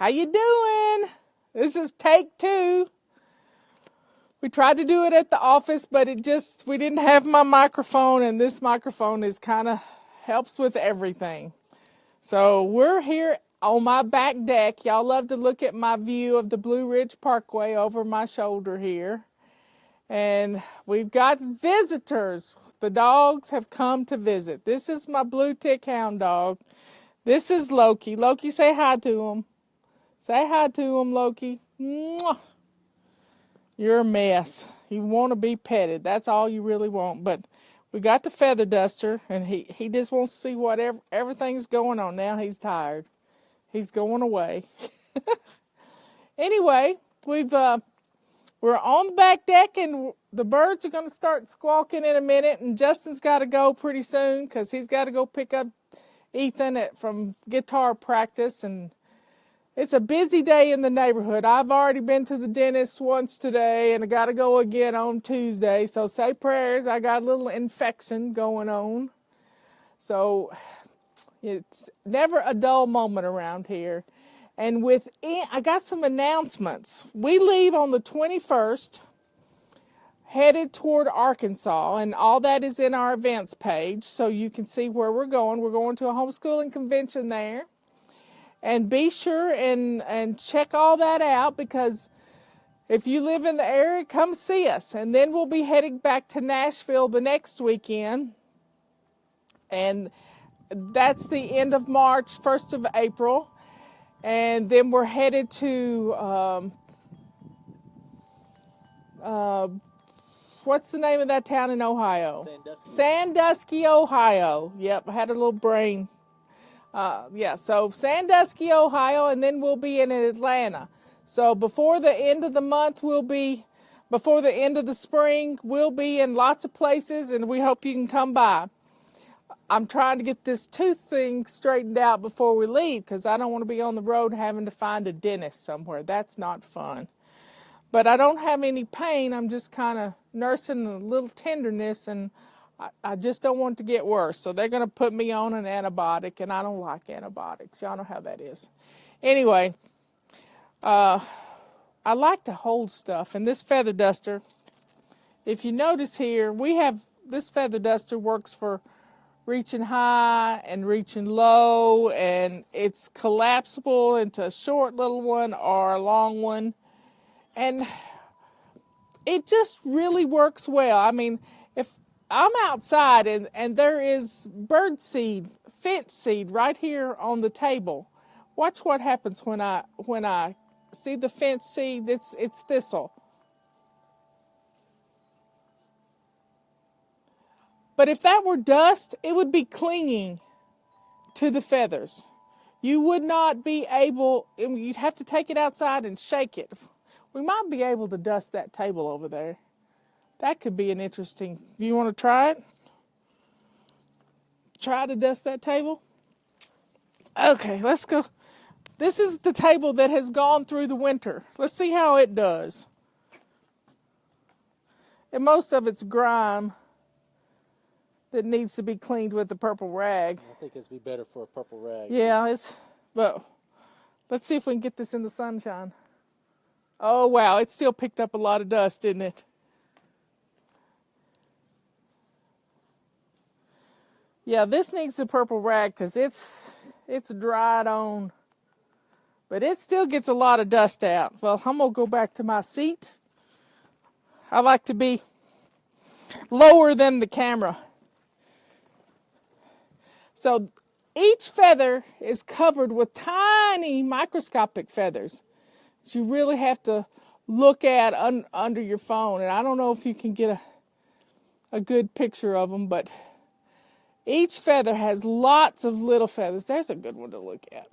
How you doing? This is take 2. We tried to do it at the office, but we didn't have my microphone, and this microphone is kind of helps with everything. So we're here on my back deck. Y'all love to look at my view of the Blue Ridge Parkway over my shoulder here. And we've got visitors. The dogs have come to visit. This is my blue tick hound dog. This is Loki. Loki, say hi to him. Say hi to him, Loki. Mwah. You're a mess. You want to be petted. That's all you really want. But we got the feather duster, and he just wants to see whatever everything's going on. Now he's tired. He's going away. Anyway, we're on the back deck, and the birds are going to start squawking in a minute, and Justin's got to go pretty soon because he's got to go pick up Ethan from guitar practice, and it's a busy day in the neighborhood. I've already been to the dentist once today, and I got to go again on Tuesday. So say prayers. I got a little infection going on. So it's never a dull moment around here. And I got some announcements. We leave on the 21st, headed toward Arkansas, and all that is in our events page, so you can see where we're going. We're going to a homeschooling convention there. And be sure and check all that out, because if you live in the area, come see us. And then we'll be heading back to Nashville the next weekend. And that's the end of March, 1st of April. And then we're headed to, what's the name of that town in Ohio? Sandusky, Ohio. Yep, I had a little brain. So Sandusky, Ohio, and then we'll be in Atlanta. So before the end of the month, before the end of the spring, we'll be in lots of places, and we hope you can come by. I'm trying to get this tooth thing straightened out before we leave, because I don't want to be on the road having to find a dentist somewhere. That's not fun. But I don't have any pain. I'm just kind of nursing a little tenderness, and I just don't want it to get worse. So they're going to put me on an antibiotic, and I don't like antibiotics. Y'all know how that is. Anyway, I like to hold stuff. And this feather duster, if you notice here, this feather duster works for reaching high and reaching low, and it's collapsible into a short little one or a long one. And it just really works well. I mean, if I'm outside and there is bird seed, finch seed right here on the table. Watch what happens when I see the finch seed. It's thistle. But if that were dust, it would be clinging to the feathers. You would not be able, you'd have to take it outside and shake it. We might be able to dust that table over there. That could be an interesting. You want to try it? Try to dust that table? Okay, let's go. This is the table that has gone through the winter. Let's see how it does. And most of it's grime that needs to be cleaned with the purple rag. I think it'd be better for a purple rag. Yeah, but let's see if we can get this in the sunshine. Oh, wow, it still picked up a lot of dust, didn't it? Yeah, this needs the purple rag because it's dried on. But it still gets a lot of dust out. Well, I'm going to go back to my seat. I like to be lower than the camera. So each feather is covered with tiny microscopic feathers that you really have to look at under your phone. And I don't know if you can get a good picture of them, but each feather has lots of little feathers. There's a good one to look at.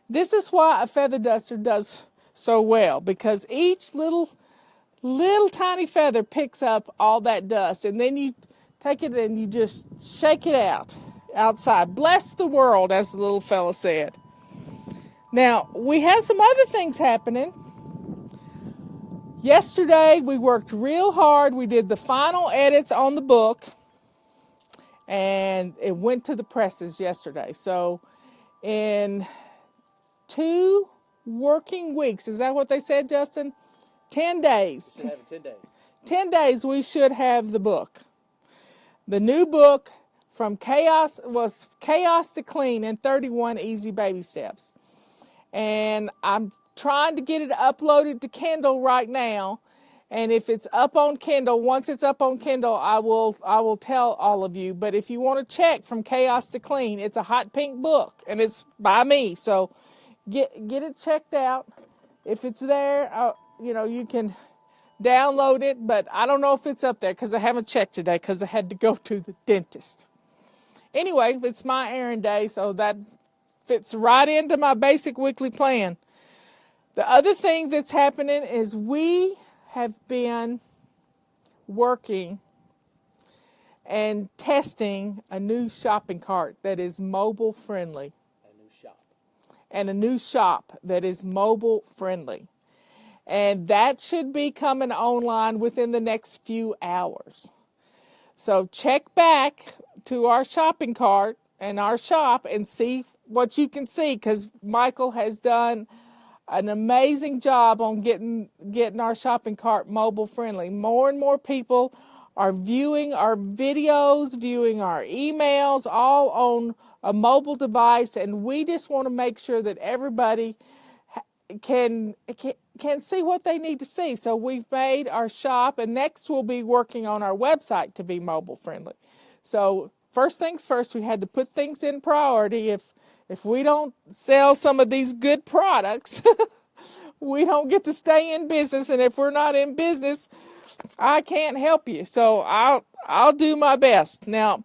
This is why a feather duster does so well, because each little tiny feather picks up all that dust, and then you take it and you just shake it out outside. Bless the world, as the little fella said. Now, we have some other things happening. Yesterday, we worked real hard. We did the final edits on the book. and it went to the presses yesterday. So in 2 working weeks, is that what they said, Justin? 10 days. Should have it in 10 days. 10 days we should have the book. The new book, From Chaos to Clean in 31 Easy Baby Steps. And I'm trying to get it uploaded to Kindle right now. And if it's up on Kindle, once it's up on Kindle, I will tell all of you. But if you want to check From Chaos to Clean, it's a hot pink book, and it's by me. So get it checked out. If it's there, you can download it. But I don't know if it's up there because I haven't checked today because I had to go to the dentist. Anyway, it's my errand day, so that fits right into my basic weekly plan. The other thing that's happening is we have been working and testing a new shopping cart that is mobile friendly. A new shop. And a new shop that is mobile friendly. And that should be coming online within the next few hours. So check back to our shopping cart and our shop and see what you can see, because Michael has done an amazing job on getting our shopping cart mobile friendly. More and more people are viewing our videos, viewing our emails, all on a mobile device, and we just want to make sure that everybody can see what they need to see. So we've made our shop, and next we'll be working on our website to be mobile friendly. So first things first, we had to put things in priority. If we don't sell some of these good products, we don't get to stay in business. And if we're not in business, I can't help you. So I'll do my best. Now,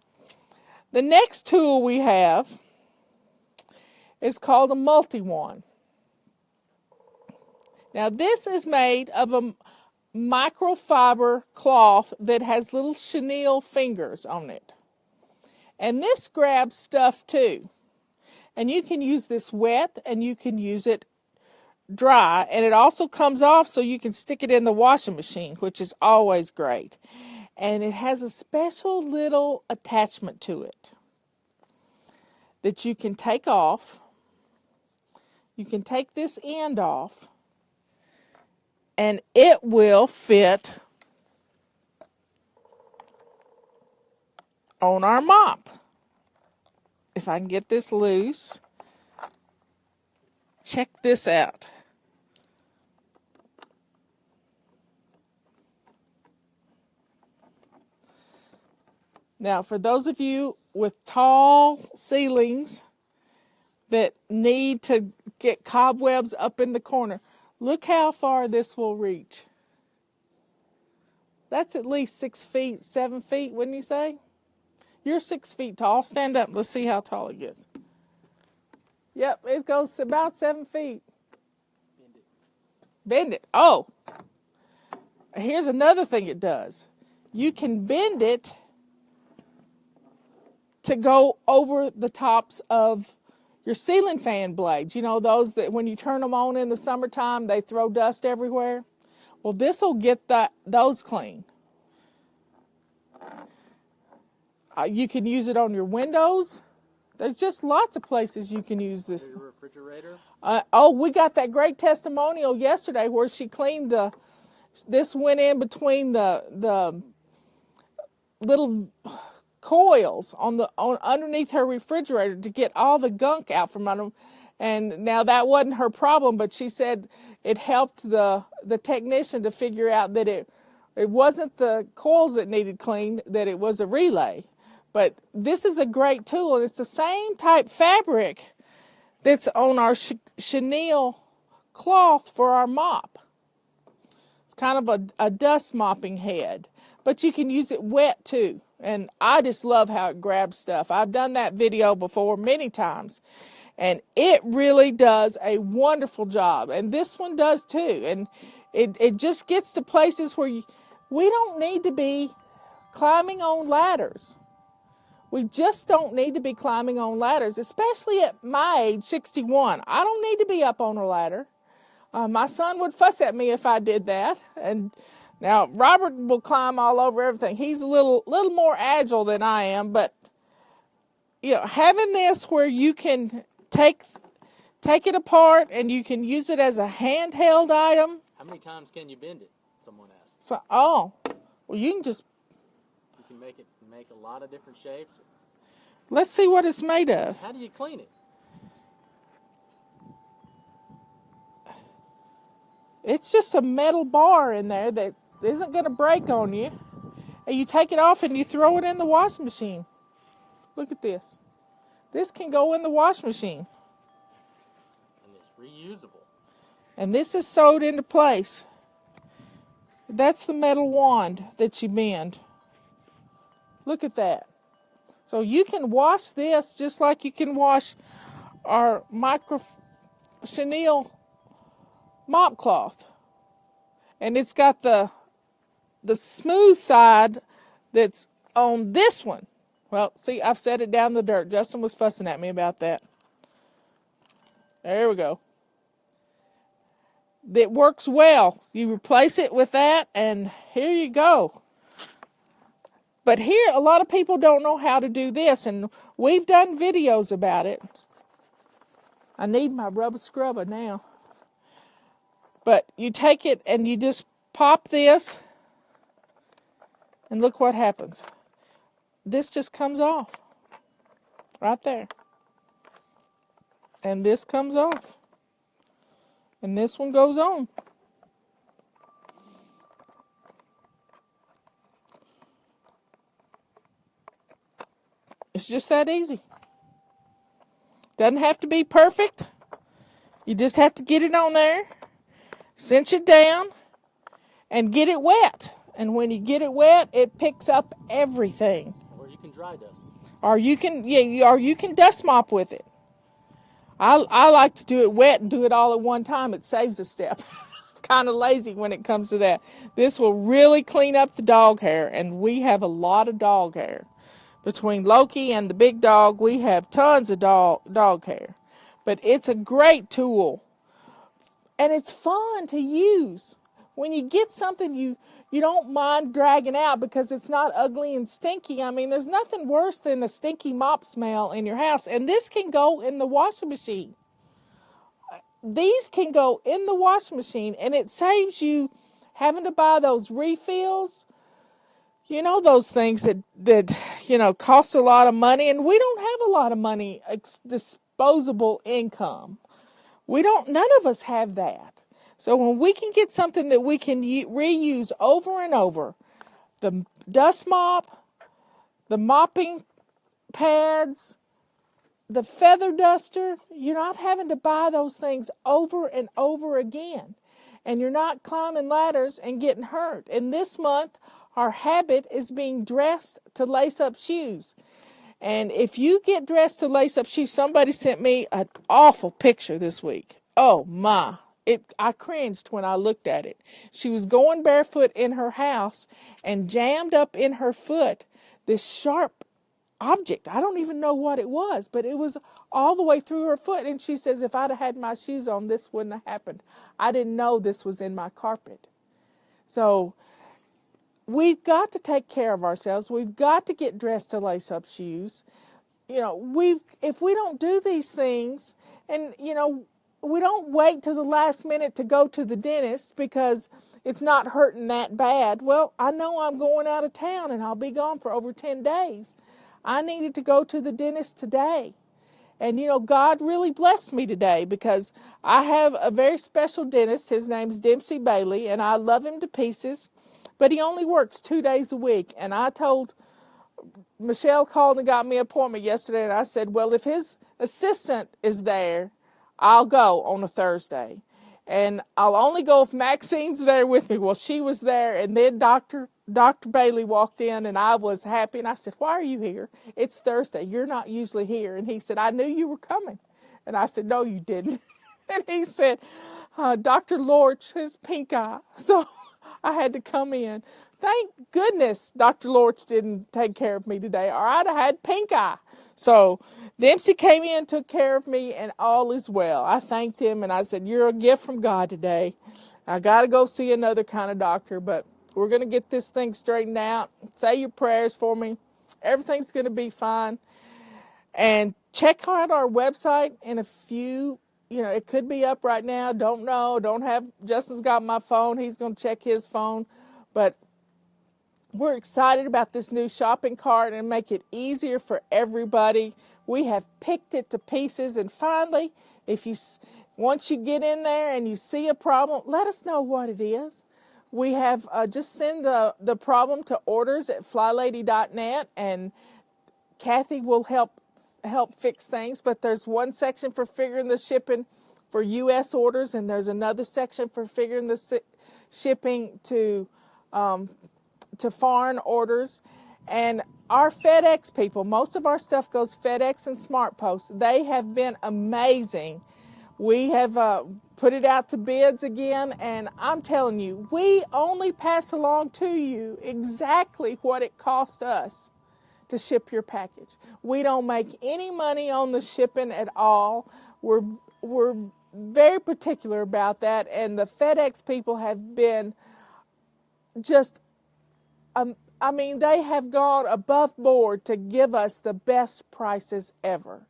the next tool we have is called a multi-wand. Now, this is made of a microfiber cloth that has little chenille fingers on it. And this grabs stuff too. And you can use this wet and you can use it dry. And it also comes off so you can stick it in the washing machine, which is always great. And it has a special little attachment to it that you can take off. You can take this end off, and it will fit on our mop. If I can get this loose, check this out. Now, for those of you with tall ceilings that need to get cobwebs up in the corner, look how far this will reach. That's at least 6 feet, 7 feet, wouldn't you say? You're 6 feet tall. Stand up. Let's see how tall it gets. Yep, it goes about 7 feet. Bend it. Bend it. Oh, here's another thing it does. You can bend it to go over the tops of your ceiling fan blades. You know, those that when you turn them on in the summertime, they throw dust everywhere. Well, this will get those clean. You can use it on your windows. There's just lots of places you can use this. Your refrigerator. We got that great testimonial yesterday where she cleaned this went in between the little coils on underneath her refrigerator to get all the gunk out from under them. And now that wasn't her problem, but she said it helped the technician to figure out that it wasn't the coils that needed cleaned, that it was a relay. But this is a great tool, and it's the same type fabric that's on our chenille cloth for our mop. It's kind of a dust mopping head, but you can use it wet too. And I just love how it grabs stuff. I've done that video before many times, and it really does a wonderful job. And this one does too. And it just gets to places where we don't need to be climbing on ladders. We just don't need to be climbing on ladders, especially at my age, 61. I don't need to be up on a ladder. My son would fuss at me if I did that. And Now, Robert will climb all over everything. He's a little more agile than I am, but having this where you can take it apart and you can use it as a handheld item. How many times can you bend it? Someone asked. So, well, you can just. You can make a lot of different shapes. Let's see what it's made of. How do you clean it? It's just a metal bar in there that isn't going to break on you. And you take it off and you throw it in the washing machine. Look at this. This can go in the washing machine. And it's reusable. And this is sewed into place. That's the metal wand that you bend. Look at that. So you can wash this just like you can wash our micro chenille mop cloth. And it's got the smooth side that's on this one. Well, see, I've set it down in the dirt. Justin was fussing at me about that. There we go. It works well. You replace it with that, and here you go. But here, a lot of people don't know how to do this, and we've done videos about it. I need my rubber scrubber now. But you take it and you just pop this, and look what happens. This just comes off. Right there. And this comes off. And this one goes on. It's just that easy. Doesn't have to be perfect. You just have to get it on there, cinch it down, and get it wet. And when you get it wet, it picks up everything. Or you can dry dust it. Or you can dust mop with it. I like to do it wet and do it all at one time. It saves a step. Kind of lazy when it comes to that. This will really clean up the dog hair, and we have a lot of dog hair. Between Loki and the big dog, we have tons of dog hair. But it's a great tool, and it's fun to use. When you get something you don't mind dragging out because it's not ugly and stinky. I mean, there's nothing worse than a stinky mop smell in your house. And this can go in the washing machine. These can go in the washing machine, and it saves you having to buy those refills. You know, those things that cost a lot of money. And we don't have a lot of money, disposable income. None of us have that. So when we can get something that we can reuse over and over, the dust mop, the mopping pads, the feather duster, you're not having to buy those things over and over again. And you're not climbing ladders and getting hurt. And this month, our habit is being dressed to lace up shoes. And if you get dressed to lace up shoes, somebody sent me an awful picture this week. Oh my. I cringed when I looked at it. She was going barefoot in her house and jammed up in her foot this sharp object. I don't even know what it was, but it was all the way through her foot. And she says, if I'd have had my shoes on, this wouldn't have happened. I didn't know this was in my carpet. So we've got to take care of ourselves. We've got to get dressed to lace up shoes. If we don't do these things, and we don't wait till the last minute to go to the dentist because it's not hurting that bad. Well, I know I'm going out of town and I'll be gone for over 10 days. I needed to go to the dentist today. And, God really blessed me today because I have a very special dentist. His name's Dempsey Bailey, and I love him to pieces. But he only works 2 days a week. And I told Michelle called and got me an appointment yesterday, and I said, well, if his assistant is there, I'll go on a Thursday. And I'll only go if Maxine's there with me. Well, she was there, and then Dr. Bailey walked in, and I was happy. And I said, why are you here? It's Thursday. You're not usually here. And he said, I knew you were coming. And I said, no, you didn't. And he said, Dr. Lorch has pink eye. So I had to come in. Thank goodness Dr. Lorch didn't take care of me today, or I'd have had pink eye. So Dempsey came in, took care of me, and all is well. I thanked him, and I said, you're a gift from God today. I got to go see another kind of doctor, but We're going to get this thing straightened out. Say your prayers for me. Everything's going to be fine. And check out our website in a few, it could be up right now. Don't know. Justin's got my phone. He's going to check his phone. But we're excited about this new shopping cart and make it easier for everybody. We have picked it to pieces. And finally, once you get in there and you see a problem, let us know what it is. We have just send the problem to orders@flylady.net, and Kathy will help fix things. But there's one section for figuring the shipping for U.S. orders, and there's another section for figuring the shipping to foreign orders. And our FedEx people, most of our stuff goes FedEx and SmartPost. They have been amazing. We have put it out to bids again, and I'm telling you, we only pass along to you exactly what it cost us to ship your package. We don't make any money on the shipping at all. We're very particular about that, and the FedEx people have been just, they have gone above board to give us the best prices ever.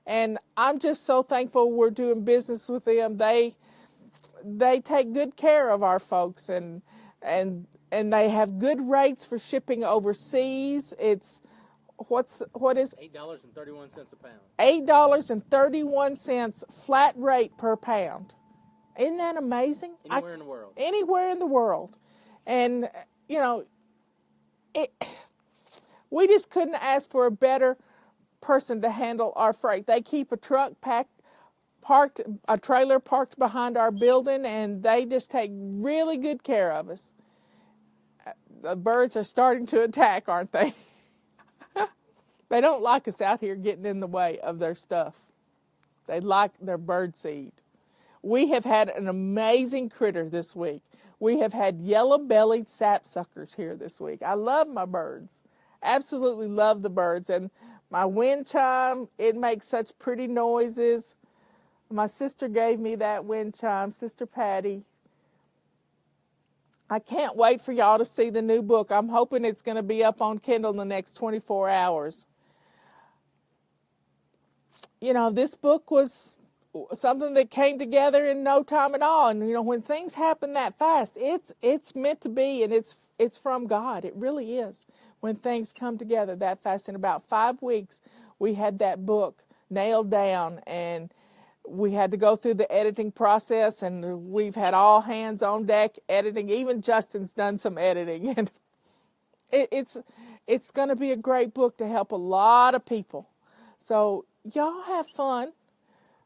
And I'm just so thankful we're doing business with them. They take good care of our folks, and they have good rates for shipping overseas. It's what is $8.31 a pound. $8.31 flat rate per pound. Isn't that amazing? Anywhere in the world. Anywhere in the world. And we just couldn't ask for a better person to handle our freight. They keep a trailer parked behind our building, and they just take really good care of us. The birds are starting to attack, aren't they? They don't like us out here getting in the way of their stuff. They like their bird seed. We have had an amazing critter this week. We have had yellow-bellied sapsuckers here this week. I love my birds. Absolutely love the birds. And my wind chime, it makes such pretty noises. My sister gave me that wind chime, Sister Patty. I can't wait for y'all to see the new book. I'm hoping it's going to be up on Kindle in the next 24 hours. This book was something that came together in no time at all. And, when things happen that fast, it's meant to be, and it's from God. It really is. When things come together that fast, in about 5 weeks, we had that book nailed down, and we had to go through the editing process, and we've had all hands on deck editing. Even Justin's done some editing, and it's going to be a great book to help a lot of people. So y'all have fun.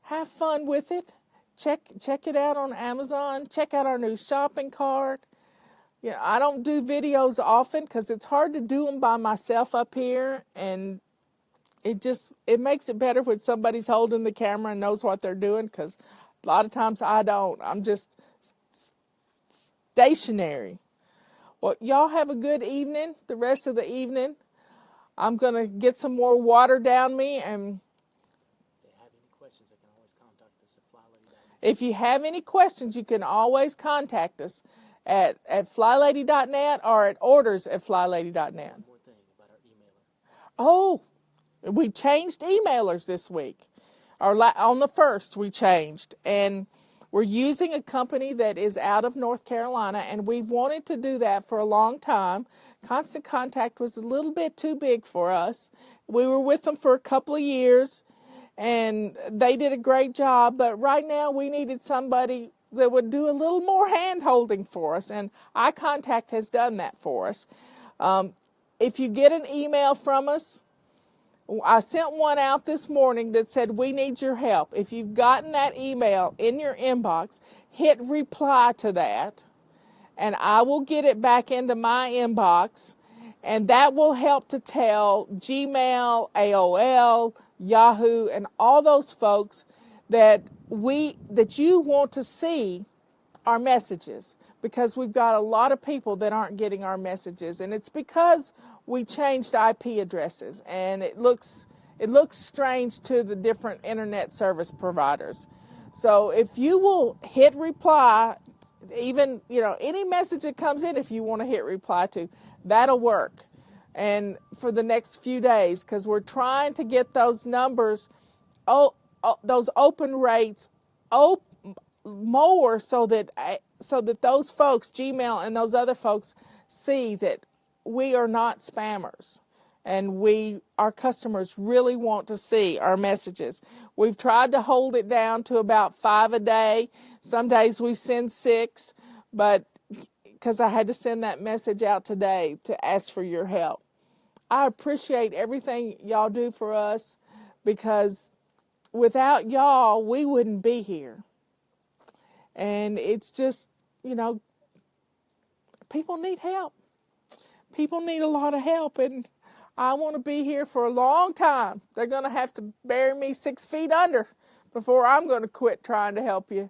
Have fun with it. Check it out on Amazon. Check out our new shopping cart. I don't do videos often because it's hard to do them by myself up here, and it makes it better when somebody's holding the camera and knows what they're doing, because a lot of times I don't. I'm just stationary. Well, y'all have a good evening, the rest of the evening. I'm going to get some more water down me, and if you have any questions, you can always contact us at flylady.net or at orders@flylady.net. One more thing about our emailer. Oh, we changed emailers this week. On the 1st, we changed. And we're using a company that is out of North Carolina, and we've wanted to do that for a long time. Constant Contact was a little bit too big for us. We were with them for a couple of years, and they did a great job. But right now, we needed somebody that would do a little more hand-holding for us, and iContact has done that for us. If you get an email from us, I sent one out this morning that said, "We need your help." If you've gotten that email in your inbox, hit reply to that, and I will get it back into my inbox, and that will help to tell Gmail, AOL, Yahoo, and all those folks that you want to see our messages, because we've got a lot of people that aren't getting our messages, and it's because we changed IP addresses, and it looks strange to the different internet service providers. So if you will hit reply even, any message that comes in, if you want to hit reply to, that'll work. And for the next few days, because we're trying to get those numbers, those open rates more so that those folks, Gmail and those other folks, see that we are not spammers. And our customers really want to see our messages. We've tried to hold it down to about 5 a day. Some days we send 6, but because I had to send that message out today to ask for your help. I appreciate everything y'all do for us, because without y'all, we wouldn't be here. And it's just, people need help. People need a lot of help, and I want to be here for a long time. They're going to have to bury me 6 feet under before I'm going to quit trying to help you.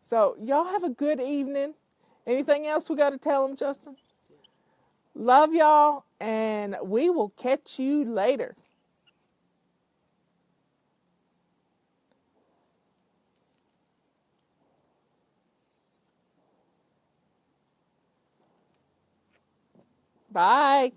So y'all have a good evening. Anything else we got to tell them, Justin? Love y'all, and we will catch you later. Bye.